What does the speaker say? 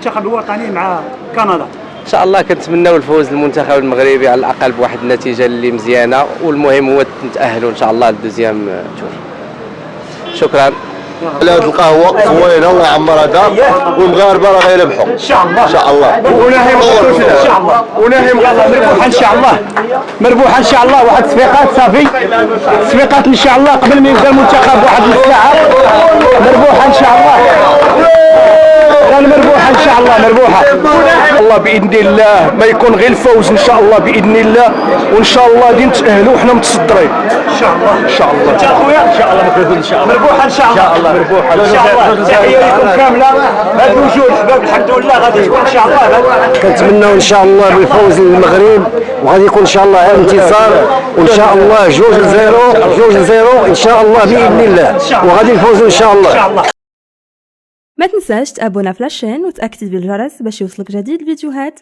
المنتخب الوطني مع كندا؟ ان شاء الله كنتمناو الفوز للمنتخب المغربي على الاقل بواحد النتيجه اللي مزيانه، والمهم هو نتاهلوا ان شاء الله للدوزيام تور. شكرا. هاد القهوه زوينه الله يعمرها دار، والمغاربه راه غيربحوا ان شاء الله. ان شاء الله. وناهي ان شاء الله. وناهي يلا مربوحه ان شاء الله. مربوحه ان شاء الله. واحد التصفيقات صافي. تصفيقات ان شاء الله قبل ما يبدا المنتخب واحد نص ساعه. مربوحه ان شاء الله. مربوحه ان شاء الله. مربوحه الله باذن الله، ما يكون غير الفوز ان شاء الله باذن الله، وان شاء الله غادي نتاهلوا وحنا متصدرين ان شاء الله. ان شاء الله. انت اخويا ان شاء الله مفروض ان شاء الله. مربوحه ان شاء الله. مربوحه ان شاء الله. تحيه لكم كامله. هاد الوجوه الحباب الحمد لله غادي تكون ان شاء الله. كنتمناو ان شاء الله بالفوز للمغرب، وغادي يكون ان شاء الله انتصار، وان شاء الله 2-0 ان شاء الله باذن الله، وغادي نفوزوا ان شاء الله. ما تنساش تابونا في لاشين وتاكتيفي الجرس باش يوصلك جديد الفيديوهات.